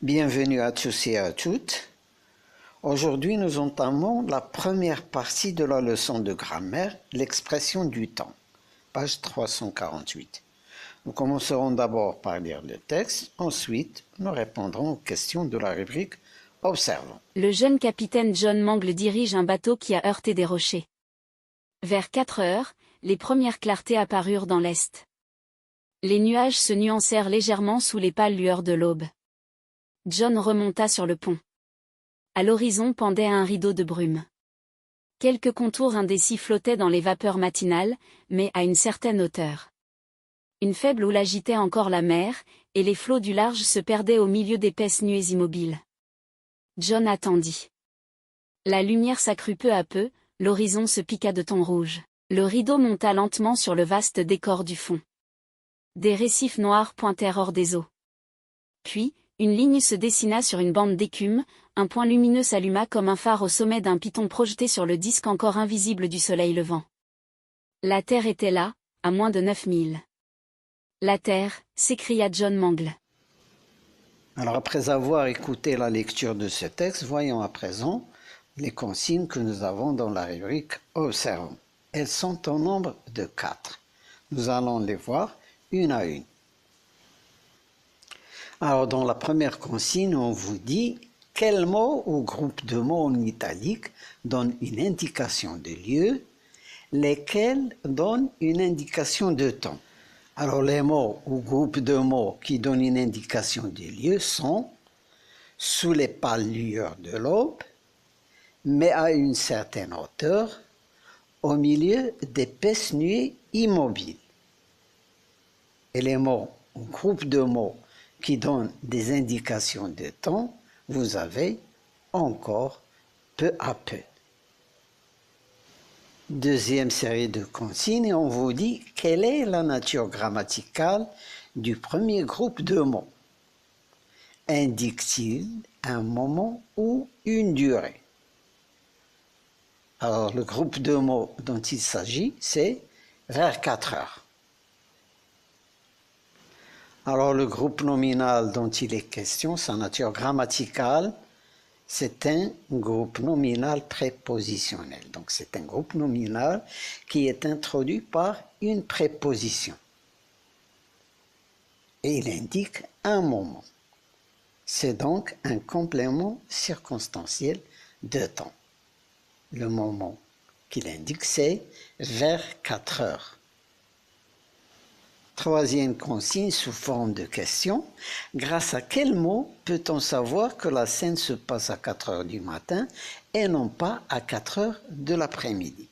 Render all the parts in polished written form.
Bienvenue à tous et à toutes. Aujourd'hui, nous entamons la première partie de la leçon de grammaire, l'expression du temps, page 348. Nous commencerons d'abord par lire le texte, ensuite nous répondrons aux questions de la rubrique « Observons ». Le jeune capitaine John Mangles dirige un bateau qui a heurté des rochers. Vers 4 heures, les premières clartés apparurent dans l'est. Les nuages se nuancèrent légèrement sous les pâles lueurs de l'aube. John remonta sur le pont. À l'horizon pendait un rideau de brume. Quelques contours indécis flottaient dans les vapeurs matinales, mais à une certaine hauteur. Une faible houle agitait encore la mer, et les flots du large se perdaient au milieu d'épaisses nuées immobiles. John attendit. La lumière s'accrut peu à peu, l'horizon se piqua de tons rouges. Le rideau monta lentement sur le vaste décor du fond. Des récifs noirs pointèrent hors des eaux. Puis, une ligne se dessina sur une bande d'écume, un point lumineux s'alluma comme un phare au sommet d'un piton projeté sur le disque encore invisible du soleil levant. La Terre était là, à moins de 9000. La Terre, s'écria John Mangles. Alors après avoir écouté la lecture de ce texte, voyons à présent les consignes que nous avons dans la rubrique « Observons ». Elles sont au nombre de 4. Nous allons les voir une à une. Alors dans la première consigne, on vous dit quel mot ou groupe de mots en italique donne une indication de lieu, lesquels donnent une indication de temps. Alors les mots ou groupes de mots qui donnent une indication de lieu sont sous les pâles lueurs de l'aube, mais à une certaine hauteur, au milieu d'épaisses nuées immobiles. Et les mots ou groupes de mots qui donnent des indications de temps, vous avez encore peu à peu. Deuxième série de consignes, on vous dit quelle est la nature grammaticale du premier groupe de mots. Indique-t-il un moment ou une durée? Alors le groupe de mots dont il s'agit, c'est vers 4 heures. Alors le groupe nominal dont il est question, sa nature grammaticale, c'est un groupe nominal prépositionnel. Donc c'est un groupe nominal qui est introduit par une préposition. Et il indique un moment. C'est donc un complément circonstanciel de temps. Le moment qu'il indique, c'est vers 4 heures. Troisième consigne sous forme de question. Grâce à quel mot peut-on savoir que la scène se passe à 4 heures du matin et non pas à 4 heures de l'après-midi?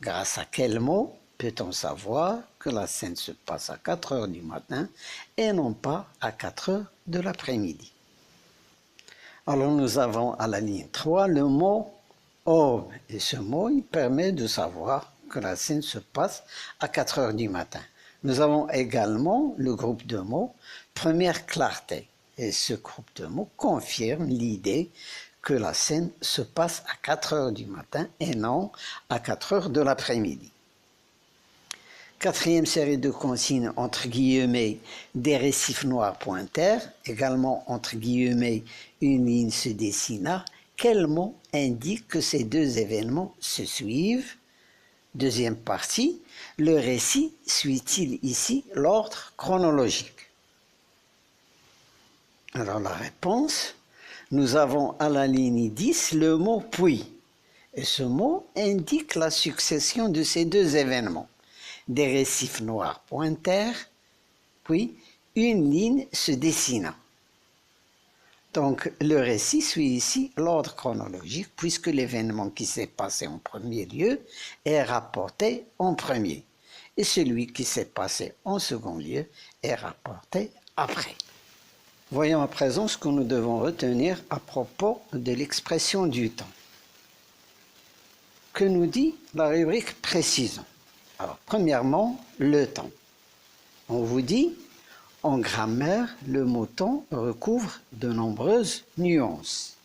Grâce à quel mot peut-on savoir que la scène se passe à 4 heures du matin et non pas à 4 heures de l'après-midi? Alors nous avons à la ligne 3 le mot « aube » et ce mot il permet de savoir que la scène se passe à 4 heures du matin. Nous avons également le groupe de mots « première clarté » et ce groupe de mots confirme l'idée que la scène se passe à 4 heures du matin et non à 4 heures de l'après-midi. Quatrième série de consignes entre guillemets des récifs noirs pointèrent, également entre guillemets une ligne se dessina. Quel mot indique que ces deux événements se suivent? Deuxième partie, le récit suit-il ici l'ordre chronologique? Alors la réponse, nous avons à la ligne 10 le mot « puis ». Et ce mot indique la succession de ces deux événements. Des récifs noirs pointèrent, puis une ligne se dessina. Donc le récit suit ici l'ordre chronologique puisque l'événement qui s'est passé en premier lieu est rapporté en premier et celui qui s'est passé en second lieu est rapporté après. Voyons à présent ce que nous devons retenir à propos de l'expression du temps. Que nous dit la rubrique « Précisons ». Alors premièrement, le temps. On vous dit en grammaire, le mot temps recouvre de nombreuses nuances.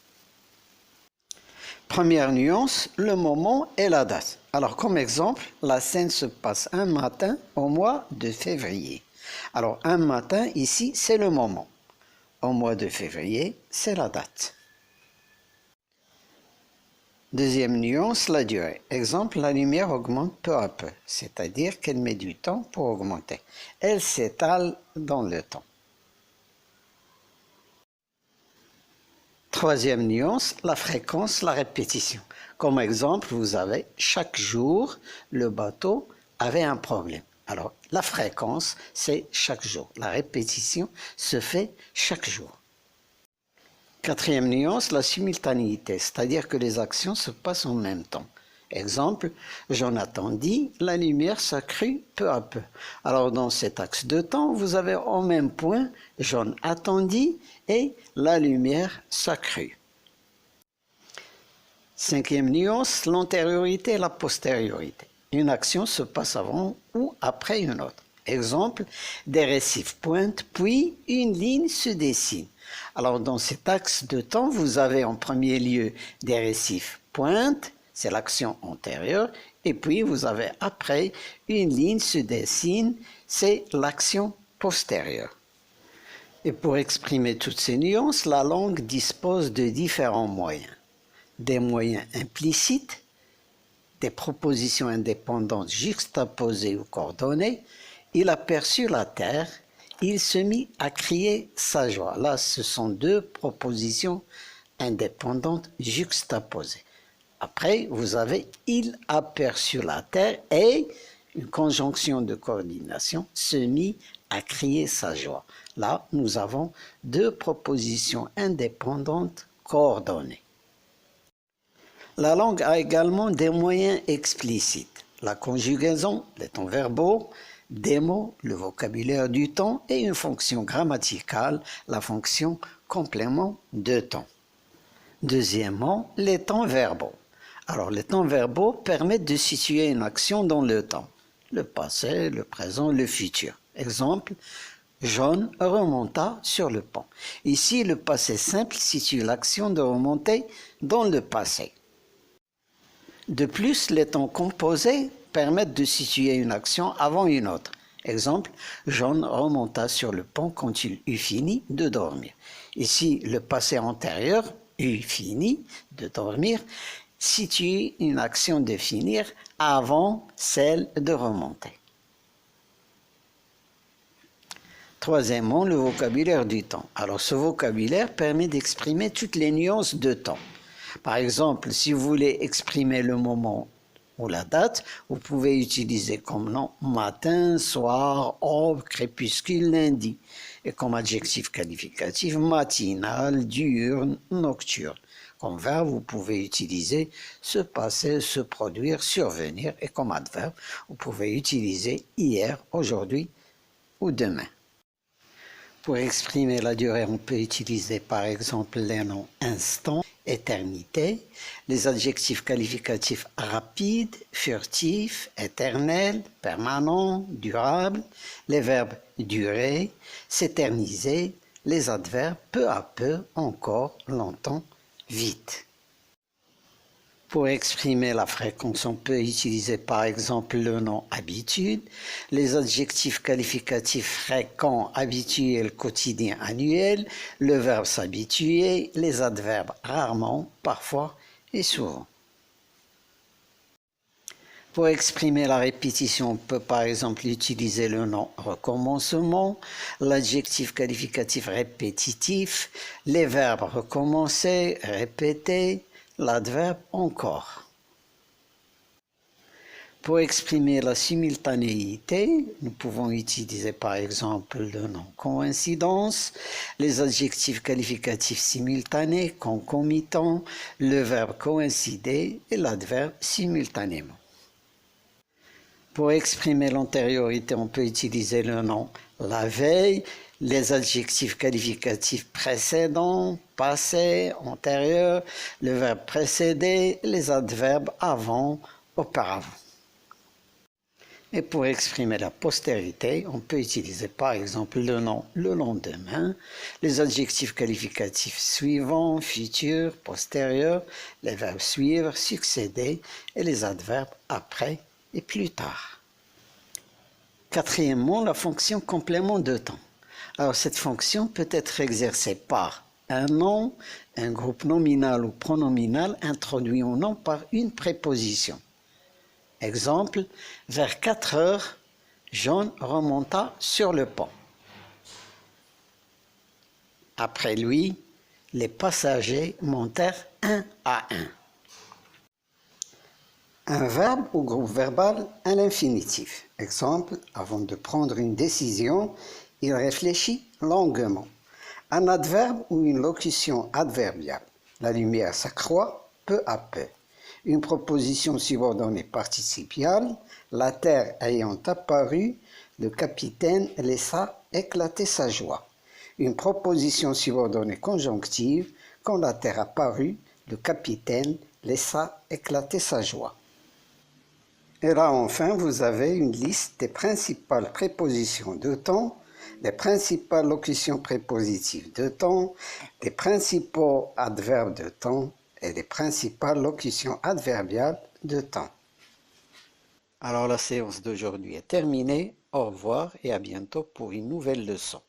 Première nuance, le moment et la date. Alors comme exemple, la scène se passe un matin au mois de février. Alors un matin ici, c'est le moment. Au mois de février, c'est la date. Deuxième nuance, la durée. Exemple, la lumière augmente peu à peu, c'est-à-dire qu'elle met du temps pour augmenter. Elle s'étale dans le temps. Troisième nuance, la fréquence, la répétition. Comme exemple, vous avez chaque jour, le bateau avait un problème. Alors, la fréquence, c'est chaque jour. La répétition se fait chaque jour. Quatrième nuance, la simultanéité, c'est-à-dire que les actions se passent en même temps. Exemple, Jonathan dit, la lumière s'accrut peu à peu. Alors dans cet axe de temps, vous avez au même point, John attendit et la lumière s'accrut. Cinquième nuance, l'antériorité et la postériorité. Une action se passe avant ou après une autre. Exemple, des récifs pointent, puis une ligne se dessine. Alors dans cet axe de temps, vous avez en premier lieu des récifs pointent, c'est l'action antérieure, et puis vous avez après une ligne se dessine, c'est l'action postérieure. Et pour exprimer toutes ces nuances, la langue dispose de différents moyens. Des moyens implicites, des propositions indépendantes juxtaposées ou coordonnées. Il aperçut la terre, il se mit à crier sa joie. Là, ce sont deux propositions indépendantes juxtaposées. Après, vous avez « il aperçut la terre » et une conjonction de coordination, se mit à crier sa joie. Là, nous avons deux propositions indépendantes coordonnées. La langue a également des moyens explicites. La conjugaison, les temps verbaux, des mots, le vocabulaire du temps et une fonction grammaticale, la fonction complément de temps. Deuxièmement, les temps verbaux. Alors, les temps verbaux permettent de situer une action dans le temps. Le passé, le présent, le futur. Exemple, John remonta sur le pont. Ici, le passé simple situe l'action de remonter dans le passé. De plus, les temps composés permettent de situer une action avant une autre. Exemple, John remonta sur le pont quand il eut fini de dormir. Ici, le passé antérieur, eut fini de dormir, situe une action de finir avant celle de remonter. Troisièmement, le vocabulaire du temps. Alors, ce vocabulaire permet d'exprimer toutes les nuances de temps. Par exemple, si vous voulez exprimer le moment ou la date, vous pouvez utiliser comme nom matin, soir, aube, crépuscule, lundi. Et comme adjectif qualificatif, matinal, diurne, nocturne. Comme verbe, vous pouvez utiliser se passer, se produire, survenir. Et comme adverbe, vous pouvez utiliser hier, aujourd'hui ou demain. Pour exprimer la durée, on peut utiliser par exemple les noms instant, éternité, les adjectifs qualificatifs rapide, furtif, éternel, permanent, durable, les verbes durer, s'éterniser, les adverbes peu à peu, encore, longtemps, vite. Pour exprimer la fréquence, on peut utiliser par exemple le nom habitude, les adjectifs qualificatifs fréquents, habituel, quotidien, annuel, le verbe s'habituer, les adverbes rarement, parfois et souvent. Pour exprimer la répétition, on peut par exemple utiliser le nom recommencement, l'adjectif qualificatif répétitif, les verbes recommencer, répéter, l'adverbe encore. Pour exprimer la simultanéité, nous pouvons utiliser par exemple le nom coïncidence, les adjectifs qualificatifs simultanés, concomitants, le verbe coïncider et l'adverbe simultanément. Pour exprimer l'antériorité, on peut utiliser le nom la veille, les adjectifs qualificatifs précédents, passé, antérieur, le verbe précéder, les adverbes avant, auparavant. Et pour exprimer la postérité, on peut utiliser par exemple le nom le lendemain, les adjectifs qualificatifs suivants, futur, postérieur, les verbes suivre, succéder et les adverbes après et plus tard. Quatrièmement, la fonction complément de temps. Alors cette fonction peut être exercée par un nom, un groupe nominal ou pronominal introduit au nom par une préposition. Exemple, vers 4 heures, John remonta sur le pont. Après lui, les passagers montèrent un à un. Un verbe ou groupe verbal à l'infinitif. Exemple, avant de prendre une décision, il réfléchit longuement. Un adverbe ou une locution adverbiale. La lumière s'accroît peu à peu. Une proposition subordonnée participiale. La terre ayant apparu, le capitaine laissa éclater sa joie. Une proposition subordonnée conjonctive. Quand la terre apparut, le capitaine laissa éclater sa joie. Et là, enfin, vous avez une liste des principales prépositions de temps, des principales locutions prépositives de temps, des principaux adverbes de temps et des principales locutions adverbiales de temps. Alors, la séance d'aujourd'hui est terminée. Au revoir et à bientôt pour une nouvelle leçon.